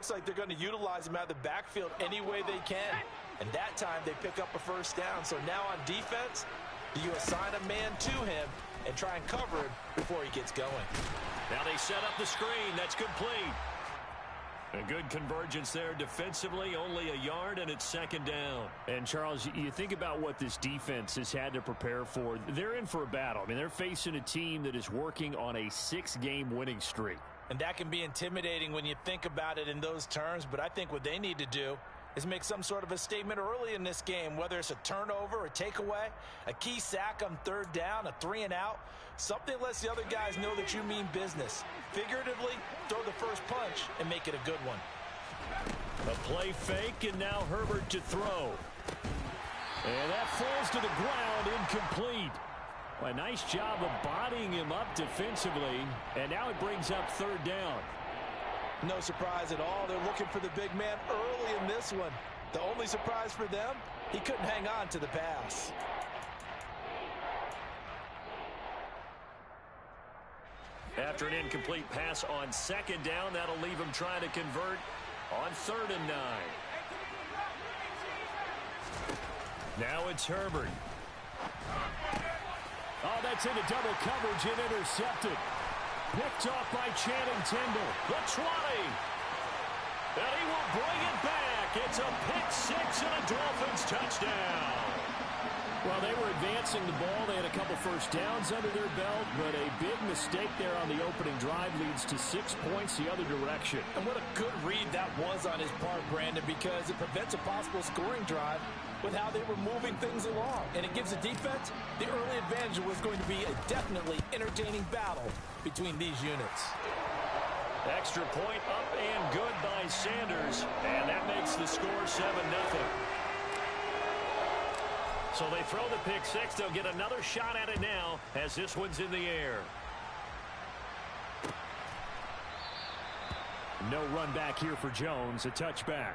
Looks like they're going to utilize him out of the backfield any way they can. And that time they pick up a first down. So now on defense, do you assign a man to him and try and cover him before he gets going? Now they set up the screen. That's complete. A good convergence there defensively, only a yard, and it's second down. And, Charles, you think about what this defense has had to prepare for. They're in for a battle. I mean, they're facing a team that is working on a 6-game winning streak. And that can be intimidating when you think about it in those terms, but I think what they need to do is make some sort of a statement early in this game, whether it's a turnover, a takeaway, a key sack on third down, a 3-and-out, something that lets the other guys know that you mean business. Figuratively, throw the first punch and make it a good one. A play fake, and now Herbert to throw. And that falls to the ground, incomplete. A nice job of bodying him up defensively, and now it brings up third down. No surprise at all. They're looking for the big man early in this one. The only surprise for them, he couldn't hang on to the pass. After an incomplete pass on second down, that'll leave him trying to convert on 3rd and 9. Now it's Herbert. Oh, that's into double coverage and intercepted. Picked off by Channing Tindall. The 20. And he will bring it back. It's a pick 6 and a Dolphins touchdown. Well, they were advancing the ball. They had a couple first downs under their belt, but a big mistake there on the opening drive leads to 6 points the other direction. And what a good read that was on his part, Brandon, because it prevents a possible scoring drive with how they were moving things along. And it gives the defense the early advantage. Was going to be a definitely entertaining battle between these units. Extra point up and good by Sanders. And that makes the score 7-0. So they throw the pick 6. They'll get another shot at it now as this one's in the air. No run back here for Jones. A touchback.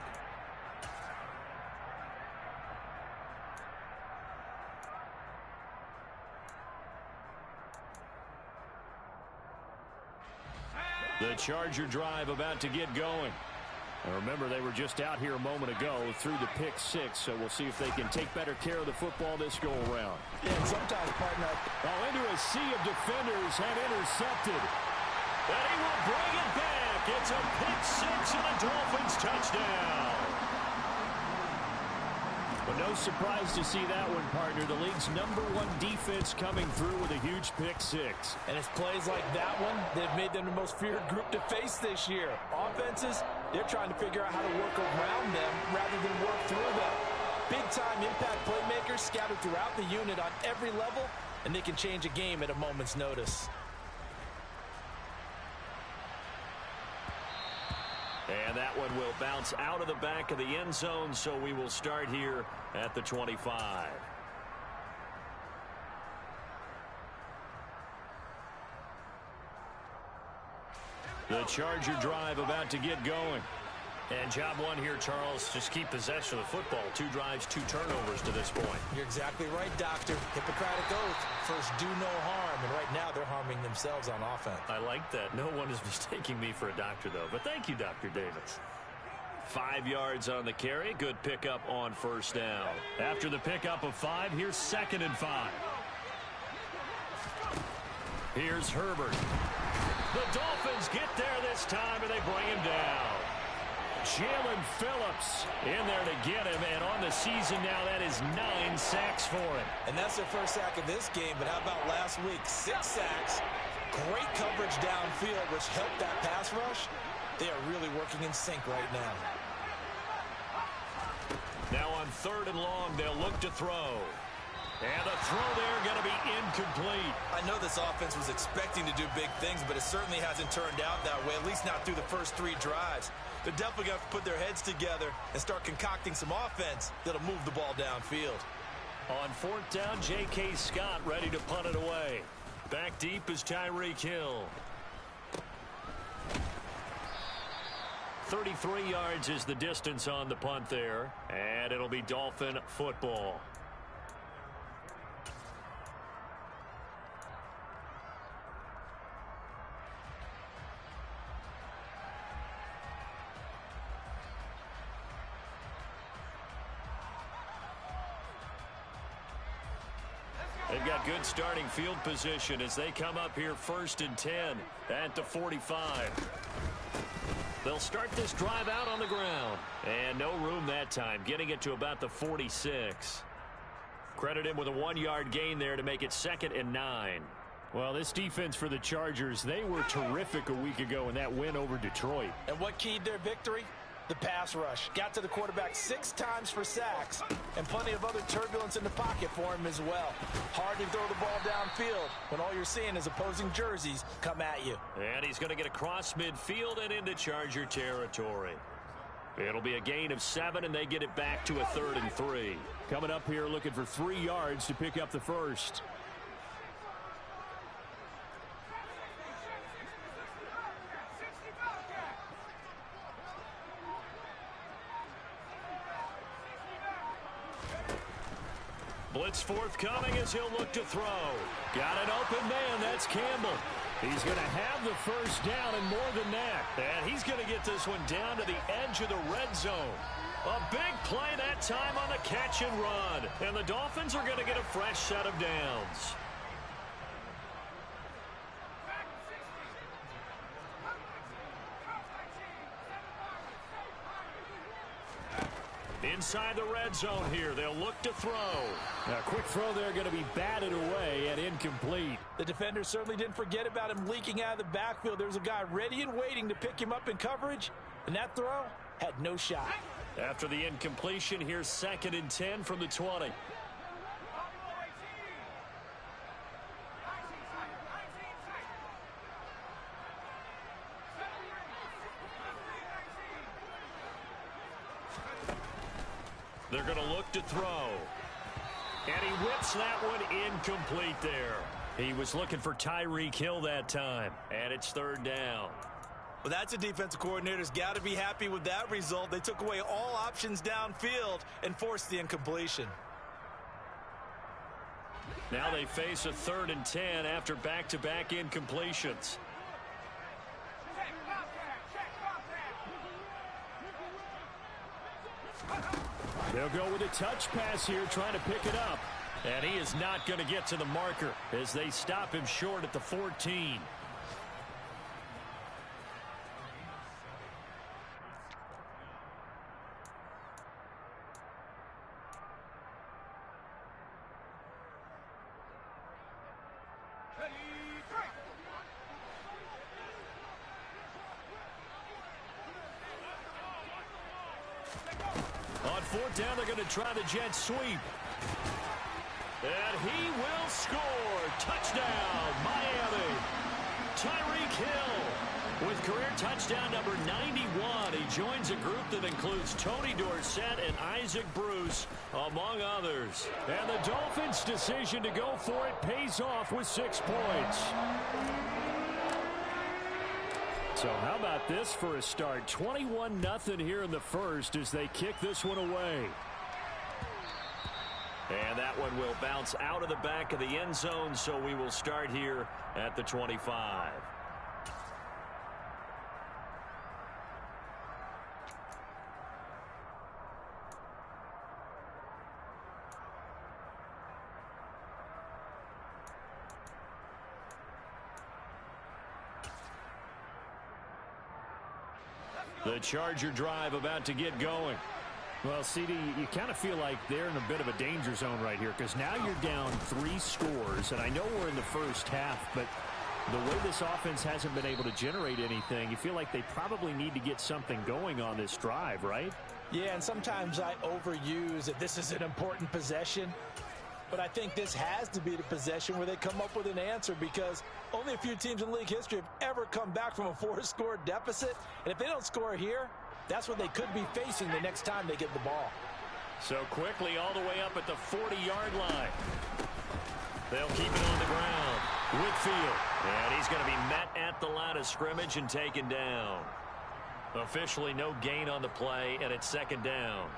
The Charger drive about to get going. And remember, they were just out here a moment ago through the pick 6, so we'll see if they can take better care of the football this go-around. Yeah, and sometimes, partner. Oh, into a sea of defenders and intercepted. And he will bring it back. It's a pick 6 and a Dolphins touchdown. But no surprise to see that one, partner. The league's #1 defense coming through with a huge pick 6. And it's plays like that one that have made them the most feared group to face this year. Offenses, they're trying to figure out how to work around them rather than work through them. Big-time impact playmakers scattered throughout the unit on every level, and they can change a game at a moment's notice. And that one will bounce out of the back of the end zone, so we will start here at the 25. The Charger drive about to get going. And job one here, Charles, just keep possession of the football. 2 drives, 2 turnovers to this point. You're exactly right, Doctor. Hippocratic oath. First, do no harm. And right now, they're harming themselves on offense. I like that. No one is mistaking me for a doctor, though. But thank you, Dr. Davis. 5 yards on the carry. Good pickup on first down. After the pickup of 5, here's 2nd and 5. Here's Herbert. The Dolphins get there this time, and they bring him down. Jalen Phillips in there to get him, and on the season now, that is 9 sacks for him. And that's their first sack of this game, but how about last week? 6 sacks, great coverage downfield, which helped that pass rush. They are really working in sync right now. Now on 3rd and long, they'll look to throw. And the throw there going to be incomplete. I know this offense was expecting to do big things, but it certainly hasn't turned out that way, at least not through the first 3 drives. They're definitely going to have to put their heads together and start concocting some offense that'll move the ball downfield. On 4th down, J.K. Scott ready to punt it away. Back deep is Tyreek Hill. 33 yards is the distance on the punt there, and it'll be Dolphin football. They've got good starting field position as they come up here 1st and 10 at the 45. They'll start this drive out on the ground. And no room that time, getting it to about the 46. Credit him with a 1-yard gain there to make it 2nd and 9. Well, this defense for the Chargers, they were terrific a week ago in that win over Detroit. And what keyed their victory? The pass rush. Got to the quarterback 6 times for sacks, and plenty of other turbulence in the pocket for him as well. Hard to throw the ball downfield when all you're seeing is opposing jerseys come at you. And he's going to get across midfield and into Charger territory. It'll be a gain of 7, and they get it back to a 3rd and 3. Coming up here looking for 3 yards to pick up the first. Blitz forthcoming as he'll look to throw. Got an open man. That's Campbell. He's going to have the first down and more than that. And he's going to get this one down to the edge of the red zone. A big play that time on the catch and run. And the Dolphins are going to get a fresh set of downs. Inside the red zone here, they'll look to throw. A quick throw there going to be batted away and incomplete. The defender certainly didn't forget about him leaking out of the backfield. There was a guy ready and waiting to pick him up in coverage, and that throw had no shot. After the incompletion, here's 2nd and 10 from the 20. They're going to look to throw. And he whips that one incomplete there. He was looking for Tyreek Hill that time. And it's 3rd down. Well, that's a defensive coordinator's got to be happy with that result. They took away all options downfield and forced the incompletion. Now they face a 3rd and 10 after back-to-back incompletions. They'll go with a touch pass here, trying to pick it up. And he is not going to get to the marker as they stop him short at the 14. On 4th down, they're going to try the jet sweep. And he will score. Touchdown, Miami. Tyreek Hill with career touchdown number 91. He joins a group that includes Tony Dorsett and Isaac Bruce, among others. And the Dolphins' decision to go for it pays off with 6 points. So how about this for a start? 21-0 here in the first as they kick this one away. And that one will bounce out of the back of the end zone, so we will start here at the 25. The Charger drive about to get going. Well, CD, you kind of feel like they're in a bit of a danger zone right here because now you're down 3 scores, and I know we're in the first half, but the way this offense hasn't been able to generate anything, you feel like they probably need to get something going on this drive, right? Yeah, and sometimes I overuse that this is an important possession, but I think this has to be the possession where they come up with an answer because only a few teams in league history have ever come back from a 4-score deficit, and if they don't score here, that's what they could be facing the next time they get the ball. So quickly all the way up at the 40-yard line. They'll keep it on the ground. Whitfield. And he's going to be met at the line of scrimmage and taken down. Officially no gain on the play, and it's 2nd down.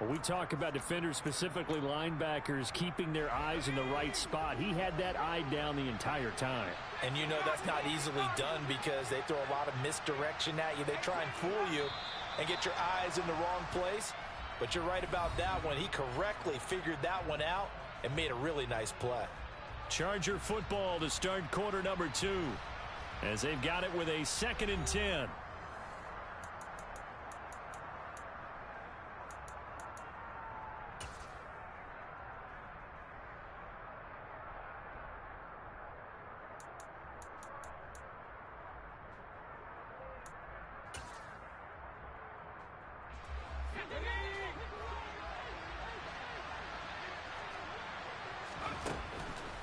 Well, we talk about defenders, specifically linebackers, keeping their eyes in the right spot. He had that eye down the entire time. And you know that's not easily done because they throw a lot of misdirection at you. They try and fool you and get your eyes in the wrong place. But you're right about that one. He correctly figured that one out and made a really nice play. Charger football to start quarter number 2, as they've got it with a 2nd and 10.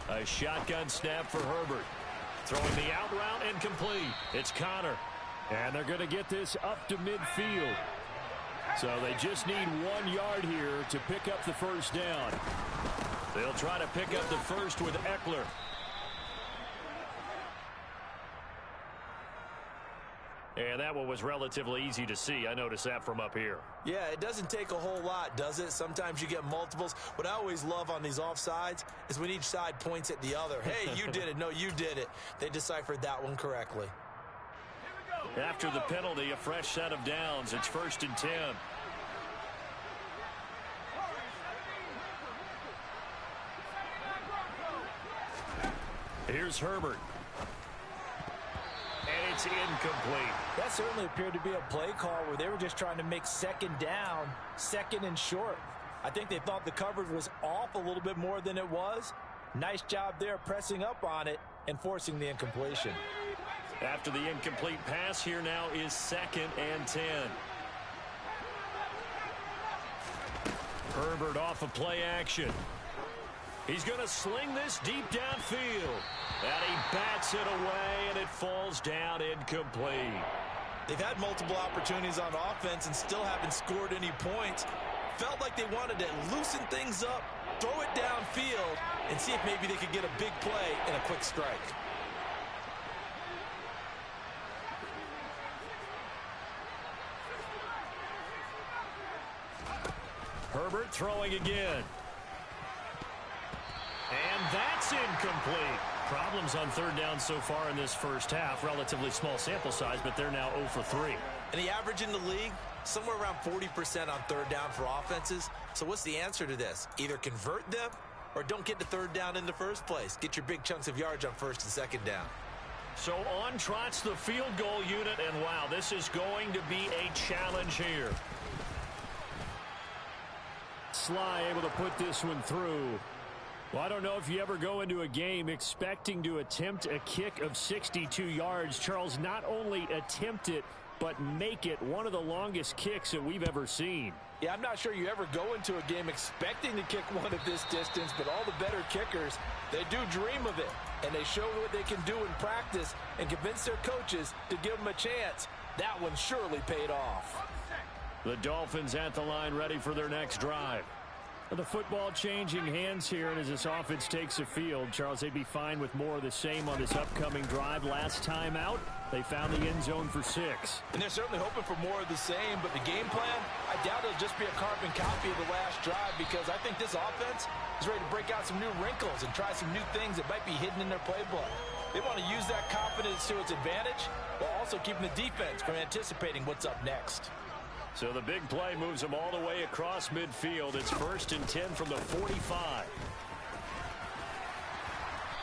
A shotgun snap for Herbert. Throwing the out route and complete. It's Connor. And they're going to get this up to midfield. So they just need 1 yard here to pick up the first down. They'll try to pick up the first with Eckler. And that one was relatively easy to see. I noticed that from up here. Yeah, it doesn't take a whole lot, does it? Sometimes you get multiples. What I always love on these offsides is when each side points at the other. Hey, you did it. No, you did it. They deciphered that one correctly. After the penalty, a fresh set of downs. It's 1st and 10. Here's Herbert. And it's incomplete. That certainly appeared to be a play call where they were just trying to make 2nd down, 2nd and short. I think they thought the coverage was off a little bit more than it was. Nice job there pressing up on it and forcing the incompletion. After the incomplete pass, here now is 2nd and 10. Herbert off of play action. He's going to sling this deep downfield. And he bats it away, and it falls down incomplete. They've had multiple opportunities on offense and still haven't scored any points. Felt like they wanted to loosen things up, throw it downfield, and see if maybe they could get a big play and a quick strike. Herbert throwing again. And that's incomplete. Problems on 3rd down so far in this first half. Relatively small sample size, but they're now 0 for 3. And the average in the league, somewhere around 40% on 3rd down for offenses. So what's the answer to this? Either convert them or don't get to 3rd down in the first place. Get your big chunks of yards on 1st and 2nd down. So on trots the field goal unit, and wow, this is going to be a challenge here. Sly able to put this one through. Well, I don't know if you ever go into a game expecting to attempt a kick of 62 yards. Charles, not only attempt it, but make it one of the longest kicks that we've ever seen. Yeah, I'm not sure you ever go into a game expecting to kick one at this distance, but all the better kickers, they do dream of it. And they show what they can do in practice and convince their coaches to give them a chance. That one surely paid off. The Dolphins at the line, ready for their next drive. The football changing hands here, and as this offense takes the field, Charles, they'd be fine with more of the same on this upcoming drive. Last time out, they found the end zone for 6. And they're certainly hoping for more of the same, but the game plan, I doubt it'll just be a carbon copy of the last drive, because I think this offense is ready to break out some new wrinkles and try some new things that might be hidden in their playbook. They want to use that confidence to its advantage, while also keeping the defense from anticipating what's up next. So the big play moves them all the way across midfield. It's 1st and 10 from the 45.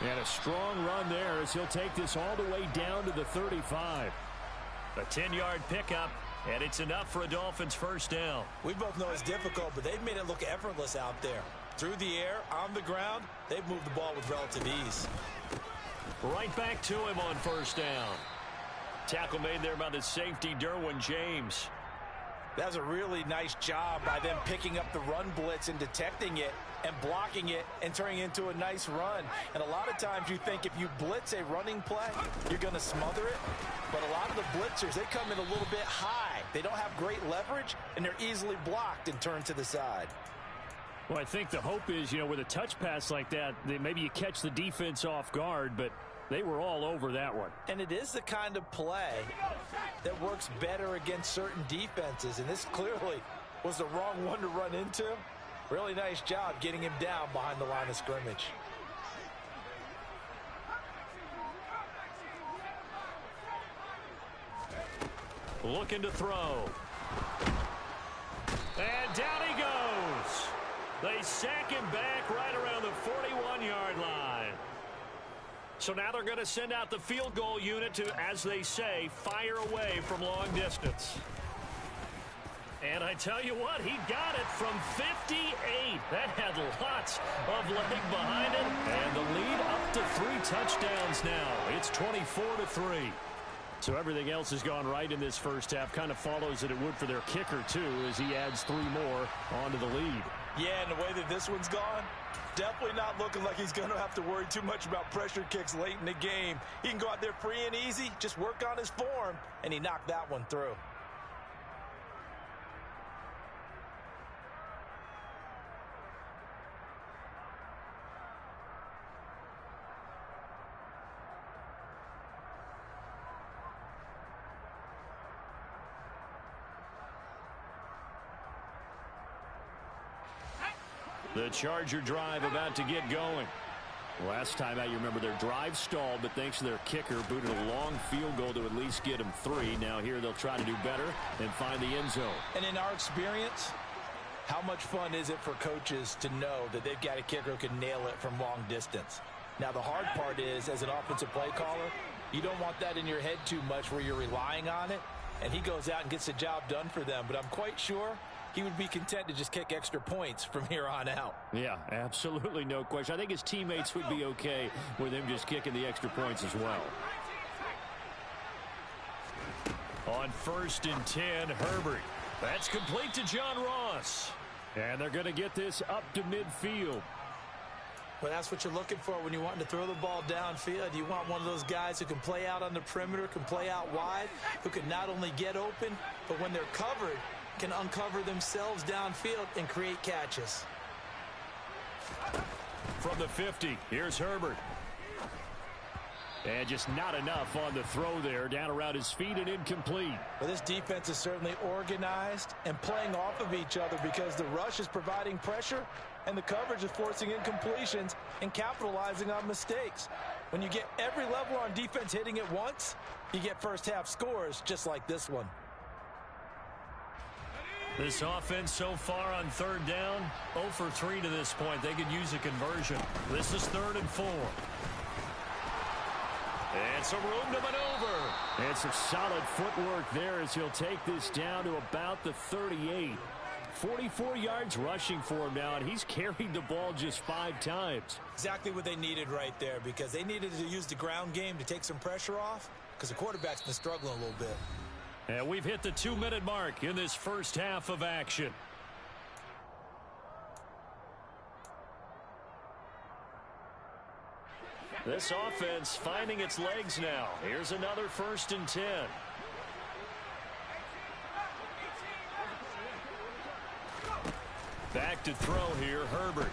And a strong run there as he'll take this all the way down to the 35. A 10-yard pickup, and it's enough for a Dolphins first down. We both know it's difficult, but they've made it look effortless out there. Through the air, on the ground, they've moved the ball with relative ease. Right back to him on 1st down. Tackle made there by the safety, Derwin James. That was a really nice job by them picking up the run blitz and detecting it and blocking it and turning it into a nice run. And a lot of times you think if you blitz a running play, you're going to smother it. But a lot of the blitzers, they come in a little bit high. They don't have great leverage, and they're easily blocked and turned to the side. Well, I think the hope is, with a touch pass like that, maybe you catch the defense off guard, but they were all over that one. And it is the kind of play that works better against certain defenses, and this clearly was the wrong one to run into. Really nice job getting him down behind the line of scrimmage. Looking to throw. And down he goes. They they sack him back right around the 41-yard line. So now they're going to send out the field goal unit to, as they say, fire away from long distance. And I tell you what, he got it from 58. That had lots of leg behind it. And the lead up to 3 touchdowns now. It's 24-3. So everything else has gone right in this first half. Kind of follows that it would for their kicker, too, as he adds 3 more onto the lead. Yeah, and the way that this one's gone, definitely not looking like he's going to have to worry too much about pressure kicks late in the game. He can go out there free and easy, just work on his form, and he knocked that one through. The Charger drive about to get going. Last time out, you remember their drive stalled, but thanks to their kicker, booted a long field goal to at least get them 3. Now here they'll try to do better and find the end zone. And in our experience, how much fun is it for coaches to know that they've got a kicker who can nail it from long distance? Now the hard part is, as an offensive play caller, you don't want that in your head too much where you're relying on it, and he goes out and gets the job done for them. But I'm quite sure he would be content to just kick extra points from here on out. Yeah, absolutely no question. I think his teammates would be okay with him just kicking the extra points as well. On 1st and 10, Herbert. That's complete to John Ross. And they're going to get this up to midfield. Well, that's what you're looking for when you're wanting to throw the ball downfield. You want one of those guys who can play out on the perimeter, can play out wide, who can not only get open, but when they're covered, can uncover themselves downfield and create catches. From the 50, here's Herbert. And just not enough on the throw there. Down around his feet and incomplete. Well, this defense is certainly organized and playing off of each other because the rush is providing pressure and the coverage is forcing incompletions and capitalizing on mistakes. When you get every level on defense hitting at once, you get first half scores just like this one. This offense so far on 3rd down, 0 for 3 to this point. They could use a conversion. This is 3rd and 4. And some room to maneuver. And some solid footwork there as he'll take this down to about the 38. 44 yards rushing for him now, and he's carried the ball just 5 times. Exactly what they needed right there, because they needed to use the ground game to take some pressure off, because the quarterback's been struggling a little bit. And we've hit the 2-minute mark in this first half of action. This offense finding its legs now. Here's another 1st and 10. Back to throw here, Herbert.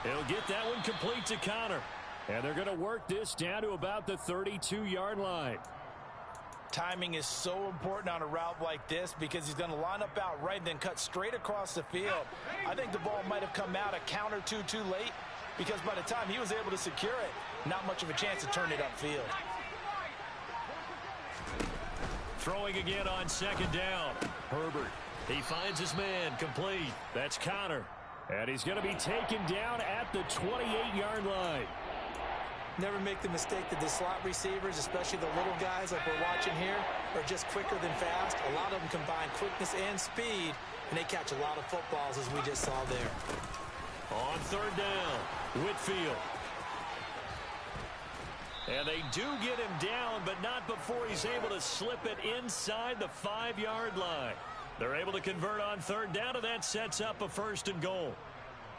He'll get that one complete to Connor. And they're going to work this down to about the 32-yard line. Timing is so important on a route like this because he's going to line up out right and then cut straight across the field. I think the ball might have come out a count or two too late because by the time he was able to secure it, not much of a chance to turn it upfield. Throwing again on 2nd down. Herbert. He finds his man complete. That's Connor. And he's going to be taken down at the 28-yard line. Never make the mistake that the slot receivers, especially the little guys like we're watching here, are just quicker than fast. A lot of them combine quickness and speed, and they catch a lot of footballs as we just saw there. On 3rd down, Whitfield. And they do get him down, but not before he's able to slip it inside the 5-yard line. They're able to convert on 3rd down, and that sets up a 1st and goal.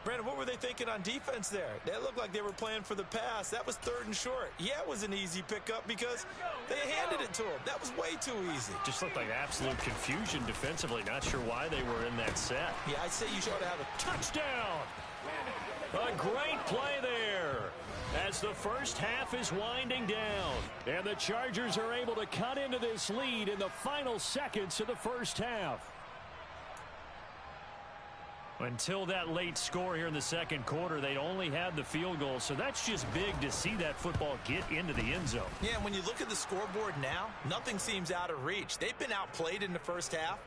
Brandon, what were they thinking on defense there? They looked like they were playing for the pass. That was 3rd and short. Yeah, it was an easy pickup because they handed it to him. That was way too easy. Just looked like absolute confusion defensively. Not sure why they were in that set. Yeah, I'd say you should have a touchdown. A great play there as the first half is winding down. And the Chargers are able to cut into this lead in the final seconds of the first half. Until that late score here in the 2nd quarter, they'd only had the field goal, so that's just big to see that football get into the end zone. Yeah, and when you look at the scoreboard now, nothing seems out of reach. They've been outplayed in the first half,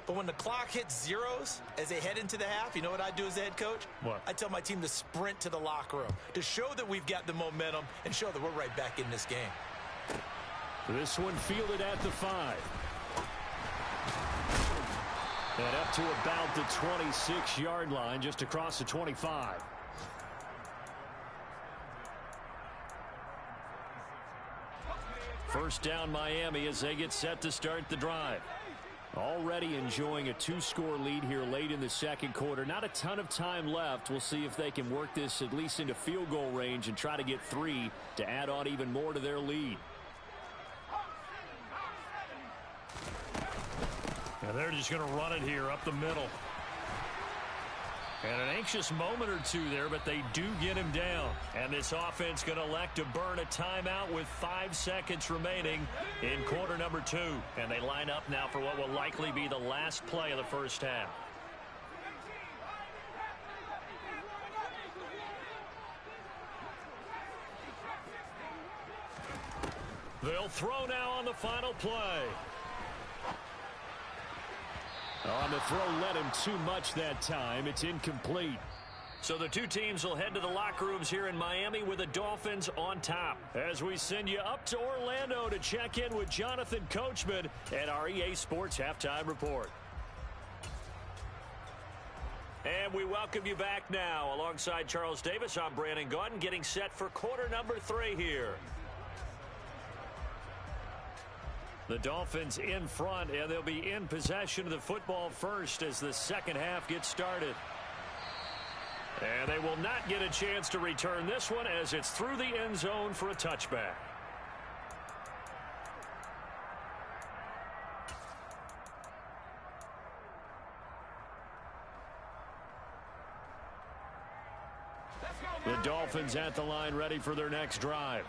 But when the clock hits zeros as they head into the half, you know what I do as the head coach? What? I tell my team to sprint to the locker room to show that we've got the momentum and show that we're right back in this game. This one fielded at the 5. And up to about the 26-yard line, just across the 25. First down Miami as they get set to start the drive. Already enjoying a 2-score lead here late in the second quarter. Not a ton of time left. We'll see if they can work this at least into field goal range and try to get 3 to add on even more to their lead. And they're just going to run it here up the middle. And an anxious moment or two there, but they do get him down. And this offense going to elect to burn a timeout with 5 seconds remaining in quarter number 2. And they line up now for what will likely be the last play of the first half. They'll throw now on the final play. On the throw, led him too much that time. It's incomplete. So the two teams will head to the locker rooms here in Miami with the Dolphins on top. As we send you up to Orlando to check in with Jonathan Coachman at our EA Sports Halftime Report. And we welcome you back now. Alongside Charles Davis, I'm Brandon Gaudin, getting set for quarter number 3 here. The Dolphins in front, and they'll be in possession of the football first as the second half gets started. And they will not get a chance to return this one as it's through the end zone for a touchback. The Dolphins at the line ready for their next drive.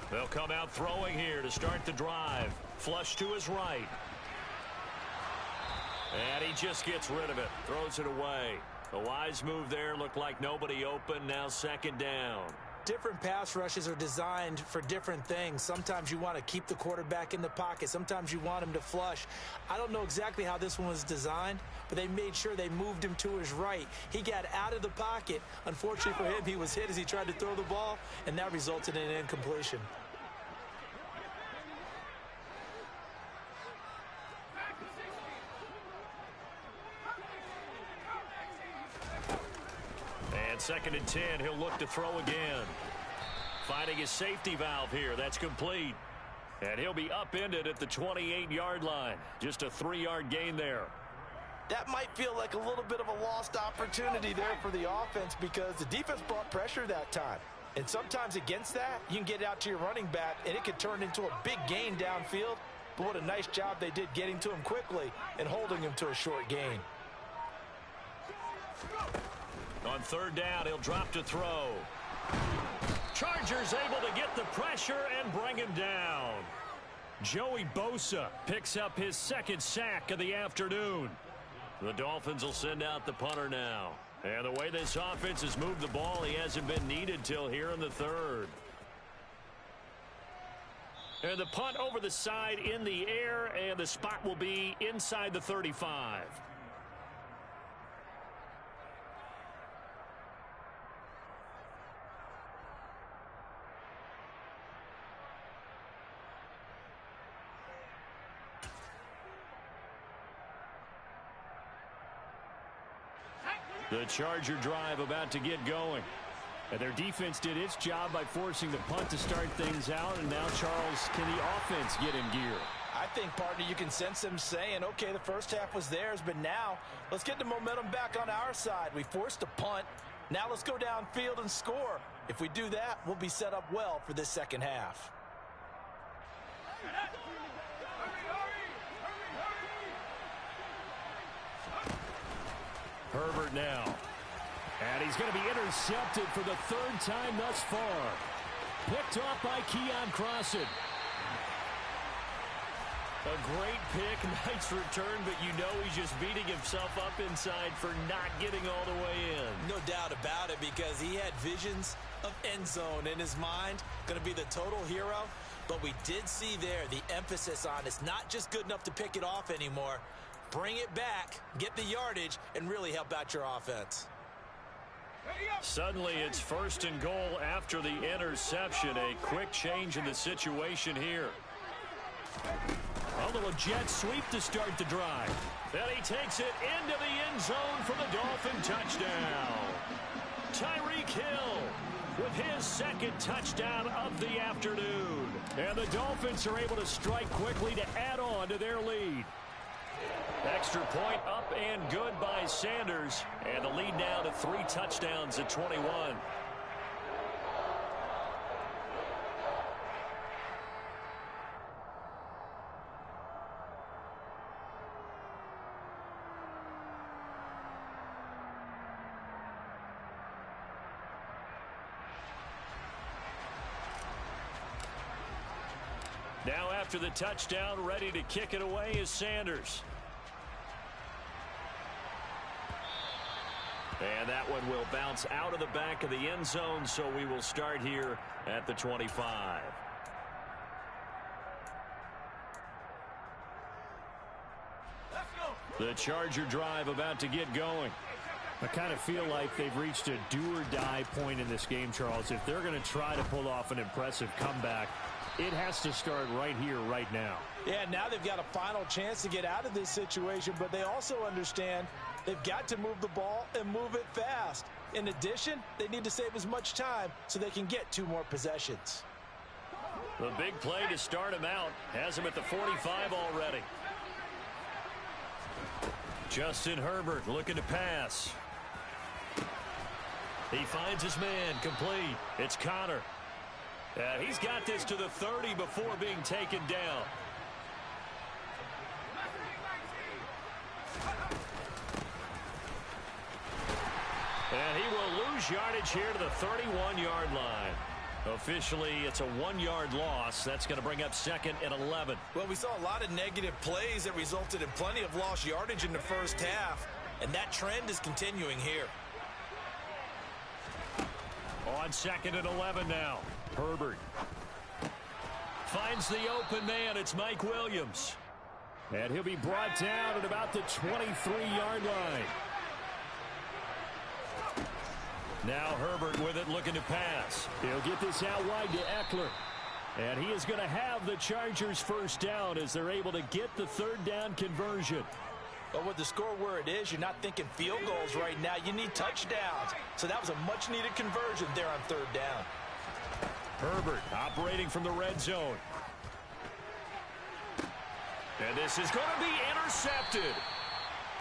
They'll come out throwing here to start the drive. Flush to his right. And he just gets rid of it. Throws it away. A wise move there. Looked like nobody open. Now second down. Different pass rushes are designed for different things. Sometimes you want to keep the quarterback in the pocket. Sometimes you want him to flush. I don't know exactly how this one was designed, but they made sure they moved him to his right. He got out of the pocket. Unfortunately for him, he was hit as he tried to throw the ball, and that resulted in an incompletion. Second and 10, he'll look to throw again. Finding his safety valve here. That's complete. And he'll be upended at the 28-yard line. Just a 3-yard gain there. That might feel like a little bit of a lost opportunity there for the offense because the defense brought pressure that time. And sometimes against that, you can get out to your running back, and it could turn into a big gain downfield. But what a nice job they did getting to him quickly and holding him to a short gain. On third down, he'll drop to throw. Chargers able to get the pressure and bring him down. Joey Bosa picks up his second sack of the afternoon. The Dolphins will send out the punter now. And the way this offense has moved the ball, he hasn't been needed till here in the third. And the punt over the side in the air, and the spot will be inside the 35. The Charger drive about to get going. And their defense did its job by forcing the punt to start things out. And now, Charles, can the offense get in gear? I think, partner, you can sense them saying, okay, the first half was theirs, but now let's get the momentum back on our side. We forced a punt. Now let's go downfield and score. If we do that, we'll be set up well for this second half. Herbert now. And he's going to be intercepted for the third time thus far. Picked off by Keon Crossan. A great pick, nice return, but you know he's just beating himself up inside for not getting all the way in. No doubt about it, because he had visions of end zone in his mind. Going to be the total hero. But we did see there the emphasis on it's not just good enough to pick it off anymore. Bring it back, get the yardage, and really help out your offense. Suddenly it's 1st and goal after the interception. A quick change in the situation here. A little jet sweep to start the drive. Then he takes it into the end zone for the Dolphin touchdown. Tyreek Hill with his 2nd touchdown of the afternoon. And the Dolphins are able to strike quickly to add on to their lead. Extra point up and good by Sanders. And the lead now to 3 touchdowns at 21. Now after the touchdown, ready to kick it away is Sanders. And that one will bounce out of the back of the end zone, so we will start here at the 25. The Charger drive about to get going. I kind of feel like they've reached a do-or-die point in this game, Charles. If they're going to try to pull off an impressive comeback, it has to start right here, right now. Yeah, now they've got a final chance to get out of this situation, but they also understand they've got to move the ball and move it fast. In addition, they need to save as much time so they can get 2 more possessions. The big play to start him out has him at the 45 already. Justin Herbert looking to pass. He finds his man, complete. It's Connor. He's got this to the 30 before being taken down. And he will lose yardage here to the 31-yard line. Officially, it's a 1-yard loss. That's going to bring up 2nd and 11. Well, we saw a lot of negative plays that resulted in plenty of lost yardage in the first half, and that trend is continuing here. On 2nd and 11 now. Herbert finds the open man. It's Mike Williams. And he'll be brought down at about the 23-yard line. Now Herbert with it, looking to pass. He'll get this out wide to Eckler. And he is going to have the Chargers first down as they're able to get the 3rd down conversion. But with the score where it is, you're not thinking field goals right now. You need touchdowns. So that was a much-needed conversion there on 3rd down. Herbert operating from the red zone. And this is going to be intercepted.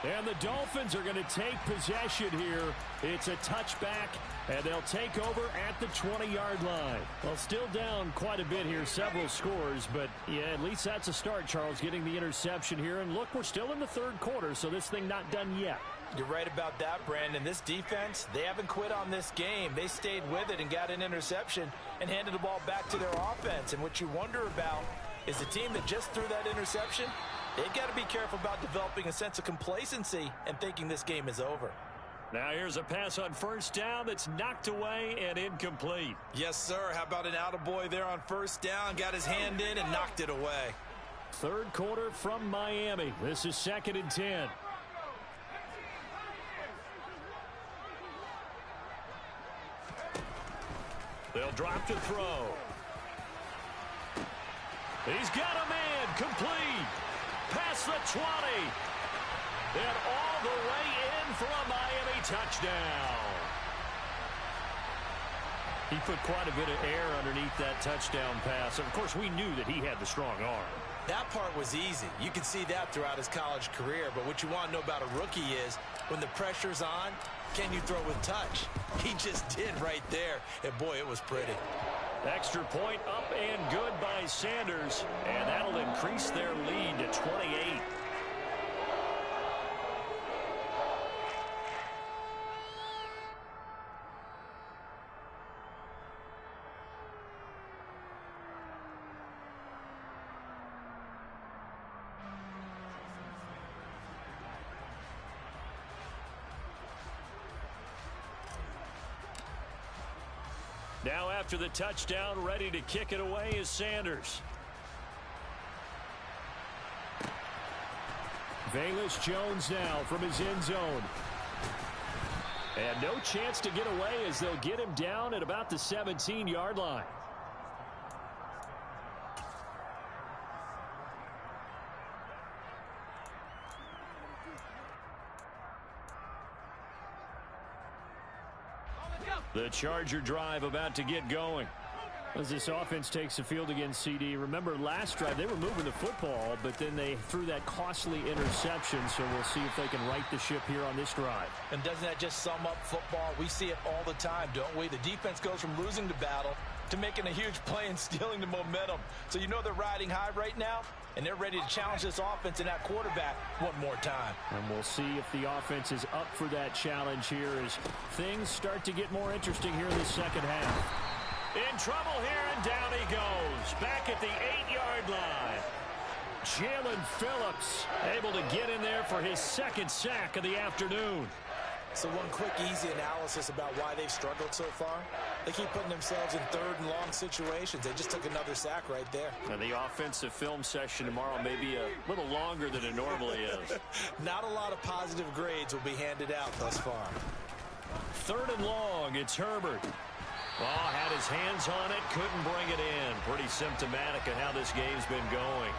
And the Dolphins are going to take possession here. It's a touchback, and they'll take over at the 20-yard line. Well, still down quite a bit here, several scores, but yeah, at least that's a start, Charles, getting the interception here. And look, we're still in the 3rd quarter, so this thing not done yet. You're right about that, Brandon. This defense, they haven't quit on this game. They stayed with it and got an interception and handed the ball back to their offense. And what you wonder about is the team that just threw that interception, they've got to be careful about developing a sense of complacency and thinking this game is over. Now here's a pass on 1st down that's knocked away and incomplete. Yes, sir. How about an attaboy there on 1st down? Got his hand in and knocked it away. 3rd quarter from Miami. This is 2nd and 10. They'll drop to throw. He's got a man, complete. Past the 20. And all the way in for a Miami touchdown. He put quite a bit of air underneath that touchdown pass. Of course, we knew that he had the strong arm. That part was easy. You can see that throughout his college career. But what you want to know about a rookie is when the pressure's on, can you throw with touch? He just did right there. And, boy, it was pretty. Extra point up and good by Sanders. And that'll increase their lead to 28. Now after the touchdown, ready to kick it away is Sanders. Velus Jones now from his end zone. And no chance to get away as they'll get him down at about the 17-yard line. The Charger drive about to get going. As this offense takes the field against CD, remember last drive they were moving the football, but then they threw that costly interception, so we'll see if they can right the ship here on this drive. And doesn't that just sum up football? We see it all the time, don't we? The defense goes from losing the battle to making a huge play and stealing the momentum. So you know they're riding high right now, and they're ready to challenge this offense and that quarterback one more time. And we'll see if the offense is up for that challenge here as things start to get more interesting here in the second half. In trouble here, and down he goes. Back at the 8-yard line. Jalen Phillips able to get in there for his second sack of the afternoon. So one quick, easy analysis about why they've struggled so far. They keep putting themselves in third and long situations. They just took another sack right there. And the offensive film session tomorrow may be a little longer than it normally is. Not a lot of positive grades will be handed out thus far. Third and long, it's Herbert. Oh, had his hands on it, couldn't bring it in. Pretty symptomatic of how this game's been going.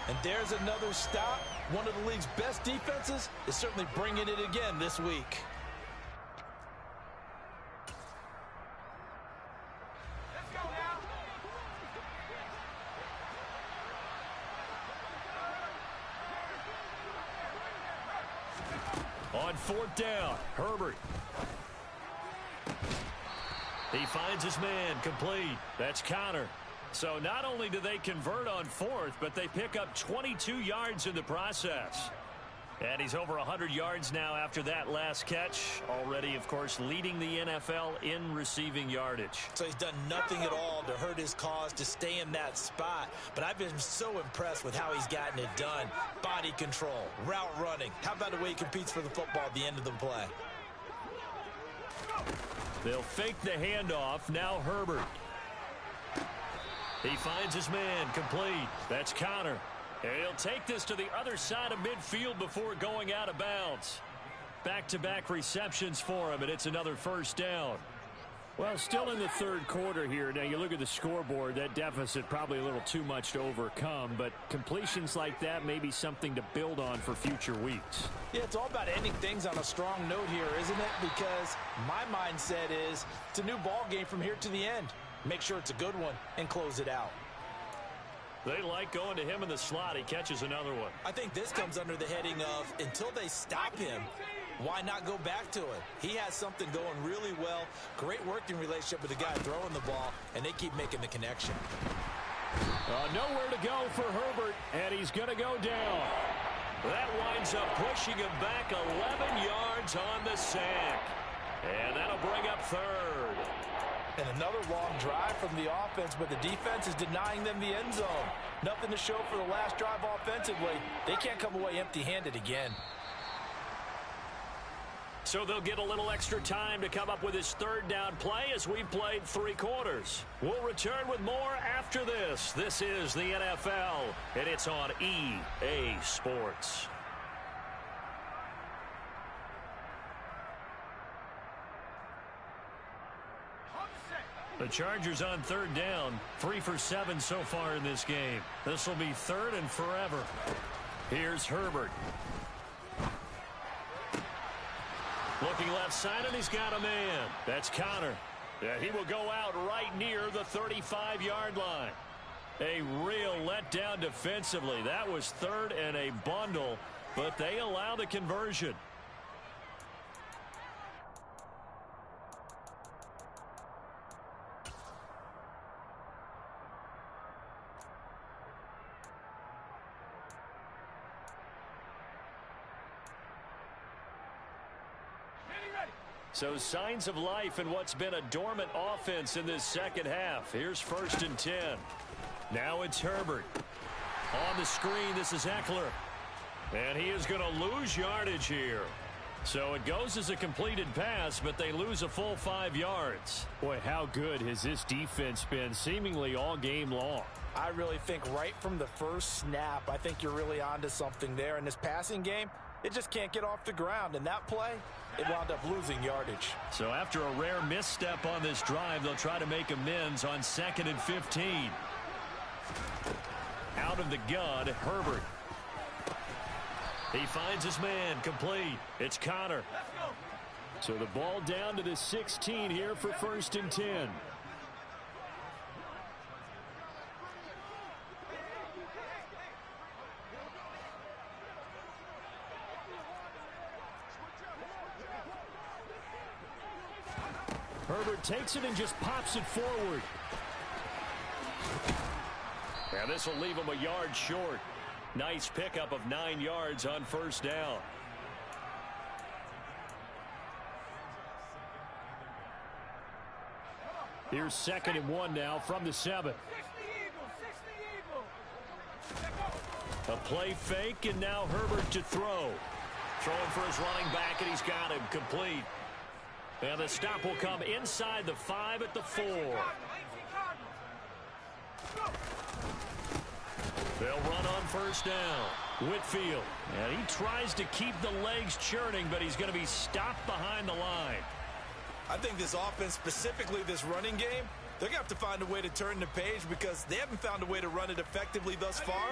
And there's another stop. One of the league's best defenses is certainly bringing it again this week. Let's go now. On fourth down, Herbert. He finds his man, complete. That's Connor. So not only do they convert on fourth, but they pick up 22 yards in the process. And he's over 100 yards now after that last catch. Already, of course, leading the NFL in receiving yardage. So he's done nothing at all to hurt his cause to stay in that spot. But I've been so impressed with how he's gotten it done. Body control, route running. How about the way he competes for the football at the end of the play? They'll fake the handoff. Now Herbert. He finds his man, complete. That's Connor. And he'll take this to the other side of midfield before going out of bounds. Back-to-back receptions for him, and it's another first down. Well, still in the third quarter here. Now, you look at the scoreboard, that deficit probably a little too much to overcome, but completions like that may be something to build on for future weeks. Yeah, it's all about ending things on a strong note here, isn't it? Because my mindset is it's a new ball game from here to the end. Make sure it's a good one and close it out. They like going to him in the slot. He catches another one. I think this comes under the heading of until they stop him, why not go back to it? He has something going really well. Great working relationship with the guy throwing the ball, and they keep making the connection. Nowhere to go for Herbert, and he's going to go down. That winds up pushing him back 11 yards on the sack. And that'll bring up third. And another long drive from the offense, but the defense is denying them the end zone. Nothing to show for the last drive offensively. They can't come away empty-handed again. So they'll get a little extra time to come up with his third down play as we've played 3 quarters. We'll return with more after this. This is the NFL, and it's on EA Sports. The Chargers on third down, 3 for 7 so far in this game. This will be third and forever. Here's Herbert. Looking left side, and he's got a man. That's Connor. Yeah, he will go out right near the 35-yard line. A real letdown defensively. That was third and a bundle, but they allow the conversion. So signs of life in what's been a dormant offense in this second half. Here's 1st and 10. Now it's Herbert. On the screen, this is Eckler. And he is going to lose yardage here. So it goes as a completed pass, but they lose a full 5 yards. Boy, how good has this defense been seemingly all game long? I really think right from the first snap, I think you're really onto something there. In this passing game, it just can't get off the ground. And that play, it wound up losing yardage. So after a rare misstep on this drive, they'll try to make amends on 2nd and 15. Out of the gun, Herbert. He finds his man, complete. It's Connor. So the ball down to the 16 here for 1st and 10. Herbert takes it and just pops it forward. And this will leave him a yard short. Nice pickup of 9 yards on 1st down. Here's 2nd and 1 now from the 7. A play fake, and now Herbert to throw. Throwing for his running back, and he's got him complete. And the stop will come inside the 5 at the 4. They'll run on 1st down. Whitfield. And he tries to keep the legs churning, but he's going to be stopped behind the line. I think this offense, specifically this running game, they're going to have to find a way to turn the page because they haven't found a way to run it effectively thus far,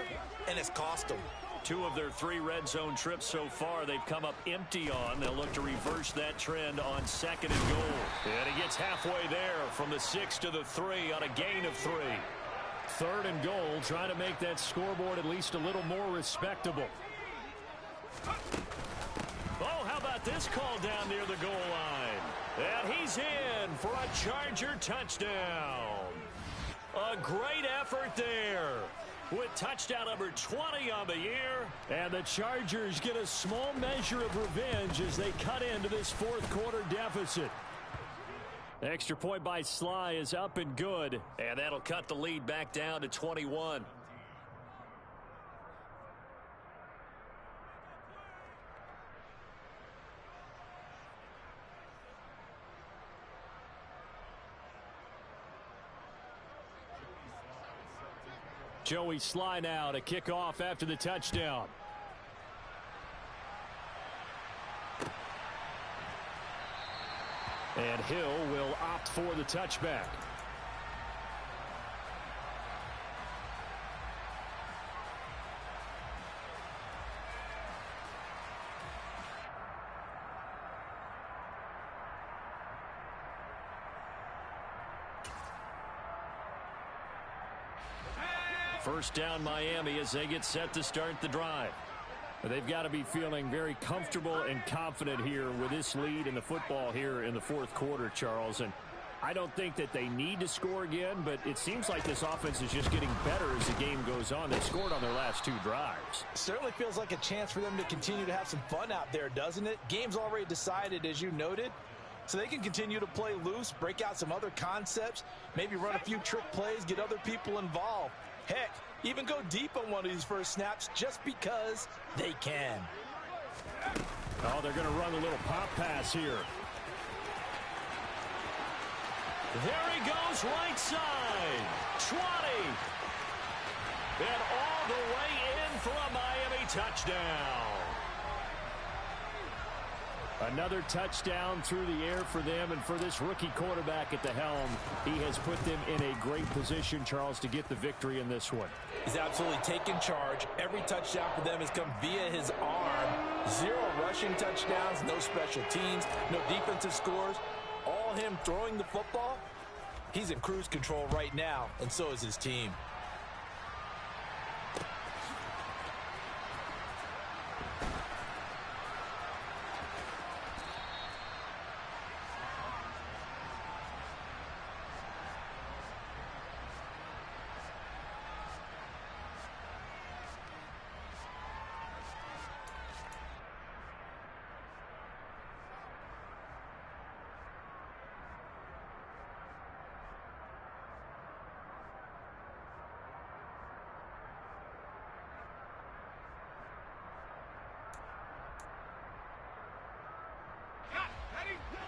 and it's cost them. 2 of their 3 red zone trips so far they've come up empty on. They'll look to reverse that trend on 2nd and goal. And he gets halfway there from the 6 to the 3 on a gain of 3. 3rd and goal, trying to make that scoreboard at least a little more respectable. Oh, how about this call down near the goal line? And he's in for a Charger touchdown. A great effort there with touchdown number 20 on the year. And the Chargers get a small measure of revenge as they cut into this 4th quarter deficit. Extra point by Sly is up and good. And that'll cut the lead back down to 21. Joey Sly now to kick off after the touchdown. And Hill will opt for the touchback. First down Miami as they get set to start the drive. They've got to be feeling very comfortable and confident here with this lead in the football here in the 4th quarter, Charles. And I don't think that they need to score again, but it seems like this offense is just getting better as the game goes on. They scored on their last 2 drives. Certainly feels like a chance for them to continue to have some fun out there, doesn't it? Game's already decided, as you noted. So they can continue to play loose, break out some other concepts, maybe run a few trick plays, get other people involved. Heck, even go deep on one of these first snaps just because they can. Oh, they're going to run a little pop pass here. There he goes, right side. 20. And all the way in for a Miami touchdown. Another touchdown through the air for them, and for this rookie quarterback at the helm, he has put them in a great position, Charles, to get the victory in this one. He's absolutely taken charge. Every touchdown for them has come via his arm. 0 rushing touchdowns, no special teams, no defensive scores. All him throwing the football. He's in cruise control right now, and so is his team.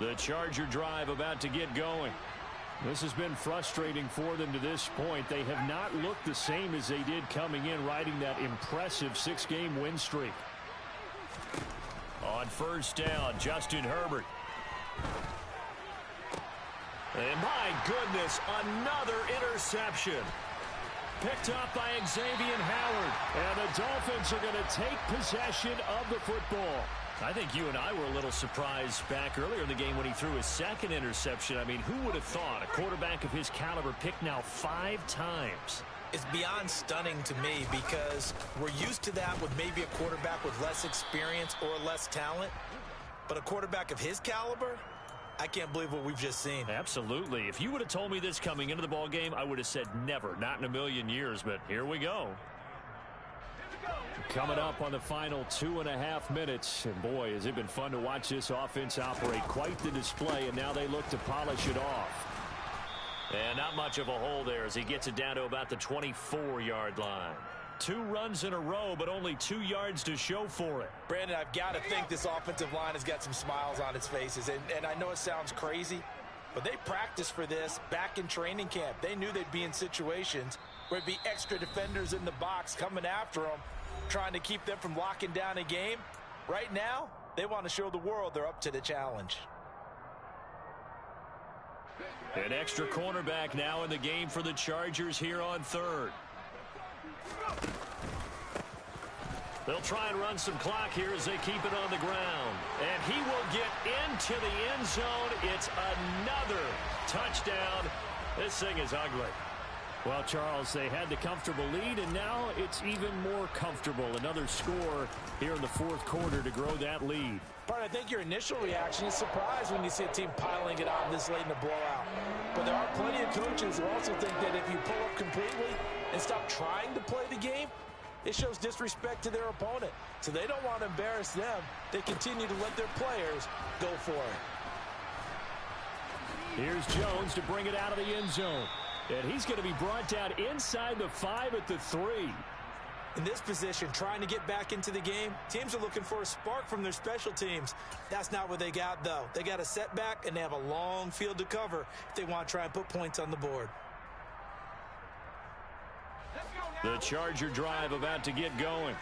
The Charger drive about to get going. This has been frustrating for them to this point. They have not looked the same as they did coming in, riding that impressive 6-game win streak. On first down, Justin Herbert. And my goodness, another interception. Picked up by Xavier Howard. And the Dolphins are going to take possession of the football. I think you and I were a little surprised back earlier in the game when he threw his second interception. I mean, who would have thought a quarterback of his caliber picked now 5 times? It's beyond stunning to me because we're used to that with maybe a quarterback with less experience or less talent. But a quarterback of his caliber, I can't believe what we've just seen. Absolutely. If you would have told me this coming into the ball game, I would have said never, not in a million years. But here we go. Coming up on the final 2.5 minutes. And boy, has it been fun to watch this offense operate. Quite the display, and now they look to polish it off. And not much of a hole there as he gets it down to about the 24-yard line. 2 runs in a row, but only 2 yards to show for it. Brandon, I've got to think this offensive line has got some smiles on its faces. And I know it sounds crazy, but they practiced for this back in training camp. They knew they'd be in situations where it'd be extra defenders in the box coming after them, trying to keep them from locking down a game. Right now, they want to show the world they're up to the challenge. An extra cornerback now in the game for the Chargers here on third. They'll try and run some clock here as they keep it on the ground. And he will get into the end zone. It's another touchdown. This thing is ugly. Well, Charles, they had the comfortable lead, and now it's even more comfortable. Another score here in the fourth quarter to grow that lead. But I think your initial reaction is surprise when you see a team piling it on this late in the blowout. But there are plenty of coaches who also think that if you pull up completely and stop trying to play the game, it shows disrespect to their opponent. So they don't want to embarrass them. They continue to let their players go for it. Here's Jones to bring it out of the end zone. And he's going to be brought down inside the 5 at the 3. In this position, trying to get back into the game, teams are looking for a spark from their special teams. That's not what they got, though. They got a setback, and they have a long field to cover if they want to try and put points on the board. The Charger drive about to get going.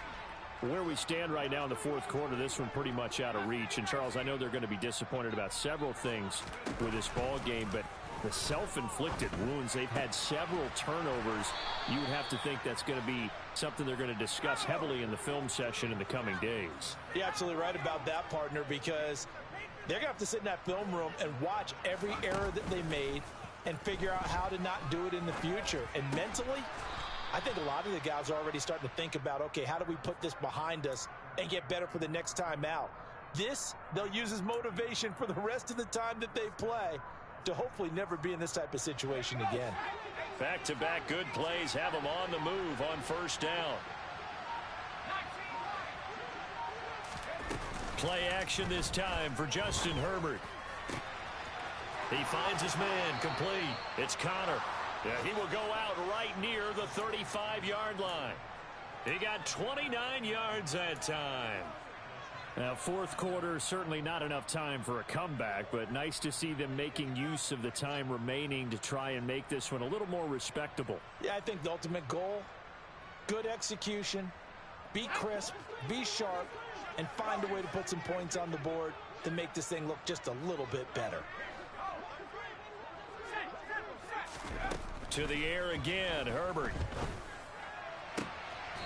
Where we stand right now in the fourth quarter, this one pretty much out of reach. And, Charles, I know they're going to be disappointed about several things with this ball game, but the self-inflicted wounds, they've had several turnovers. You would have to think that's going to be something they're going to discuss heavily in the film session in the coming days. You're absolutely right about that, partner, because they're going to have to sit in that film room and watch every error that they made and figure out how to not do it in the future. And mentally, I think a lot of the guys are already starting to think about, okay, how do we put this behind us and get better for the next time out? This, they'll use as motivation for the rest of the time that they play to hopefully never be in this type of situation again. Back-to-back good plays have them on the move on first down. Play action this time for Justin Herbert. He finds his man complete. It's Connor. Yeah, he will go out right near the 35-yard line. He got 29 yards that time. Now, fourth quarter, certainly not enough time for a comeback, but nice to see them making use of the time remaining to try and make this one a little more respectable. Yeah, I think the ultimate goal, good execution, be crisp, be sharp, and find a way to put some points on the board to make this thing look just a little bit better. To the air again, Herbert.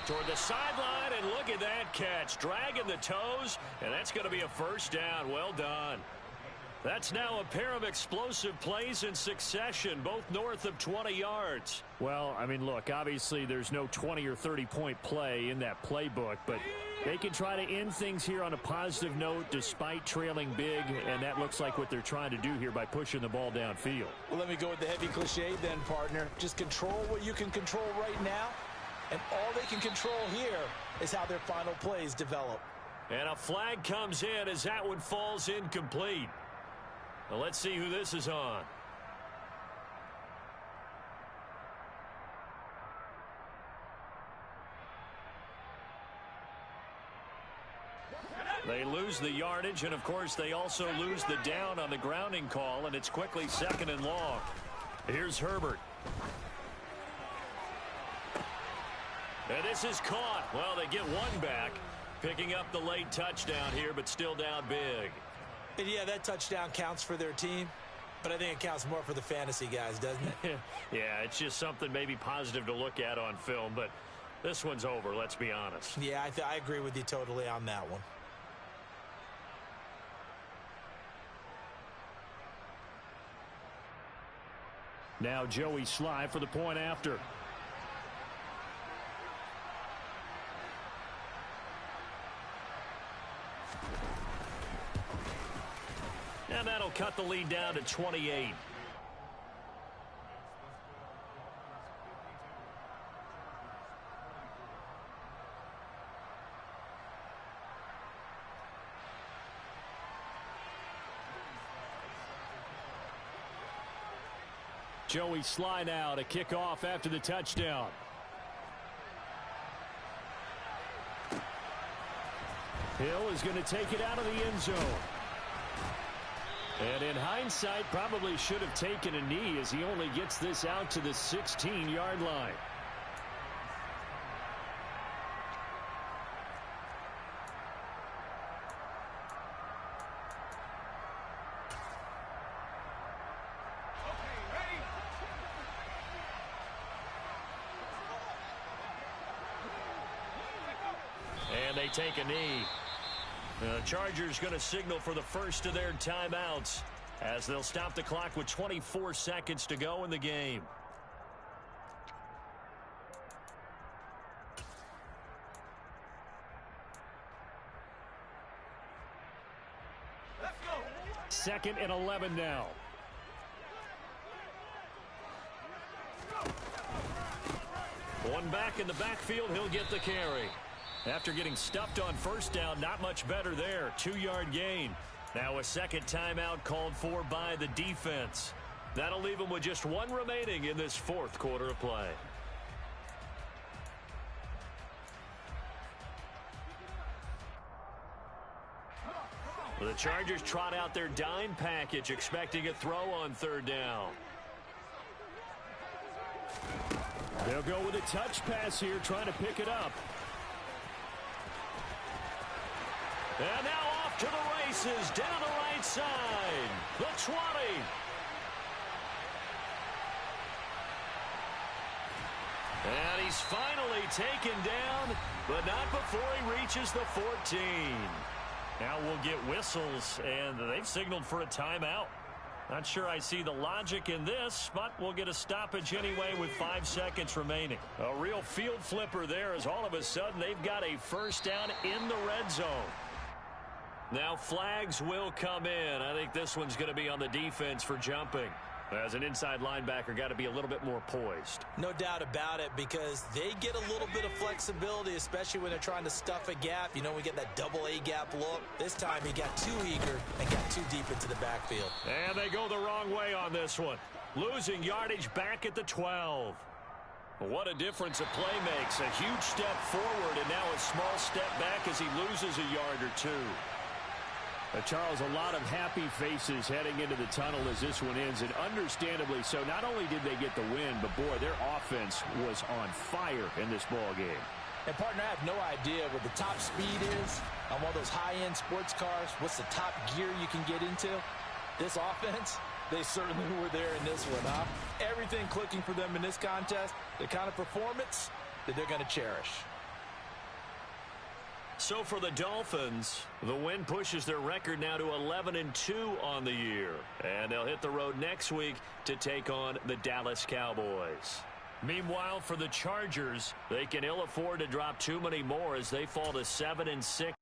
Toward the sideline, and look at that catch. Dragging the toes, and that's going to be a first down. Well done. That's now a pair of explosive plays in succession, both north of 20 yards. Well, I mean, look, obviously there's no 20 or 30-point play in that playbook, but they can try to end things here on a positive note despite trailing big, and that looks like what they're trying to do here by pushing the ball downfield. Well, let me go with the heavy cliche then, partner. Just control what you can control right now, and all they can control here is how their final plays develop. And a flag comes in as that one falls incomplete. Now let's see who this is on. They lose lose the yardage, and, of course, they also lose the down on the grounding call, and it's quickly 2nd and long. Here's Herbert. And this is caught. Well, they get one back, picking up the late touchdown here, but still down big. And yeah, that touchdown counts for their team, but I think it counts more for the fantasy guys, doesn't it? Yeah, it's just something maybe positive to look at on film, but this one's over, let's be honest. Yeah, I agree with you totally on that one. Now Joey Sly for the point after. And that'll cut the lead down to 28. Joey Sly now to kick off after the touchdown. Hill is going to take it out of the end zone. And in hindsight, probably should have taken a knee as he only gets this out to the 16-yard line. And they take a knee. The Chargers going to signal for the first of their timeouts as they'll stop the clock with 24 seconds to go in the game. Let's go. 2nd and 11 now. One back in the backfield, he'll get the carry. After getting stuffed on first down, not much better there. 2-yard gain. Now a second timeout called for by the defense. That'll leave them with just one remaining in this 4th quarter of play. The Chargers trot out their dime package, expecting a throw on 3rd down. They'll go with a touch pass here, trying to pick it up. And now off to the races, down the right side. The 20. And he's finally taken down, but not before he reaches the 14. Now we'll get whistles, and they've signaled for a timeout. Not sure I see the logic in this, but we'll get a stoppage anyway with 5 seconds remaining. A real field flipper there as all of a sudden they've got a first down in the red zone. Now flags will come in. I think this one's going to be on the defense for jumping. As an inside linebacker, got to be a little bit more poised. No doubt about it, because they get a little bit of flexibility, especially when they're trying to stuff a gap. You know, we get that double A gap look. This time he got too eager and got too deep into the backfield. And they go the wrong way on this one. Losing yardage back at the 12. What a difference a play makes. A huge step forward and now a small step back as he loses a yard or two. Charles, a lot of happy faces heading into the tunnel as this one ends, and understandably so. Not only did they get the win, but boy, their offense was on fire in this ball game. And partner, I have no idea what the top speed is on one of those high-end sports cars. What's the top gear you can get into? This offense, they certainly were there in this one, huh? Everything clicking for them in this contest, the kind of performance that they're going to cherish. So for the Dolphins, the win pushes their record now to 11-2 on the year. And they'll hit the road next week to take on the Dallas Cowboys. Meanwhile, for the Chargers, they can ill afford to drop too many more as they fall to 7-6.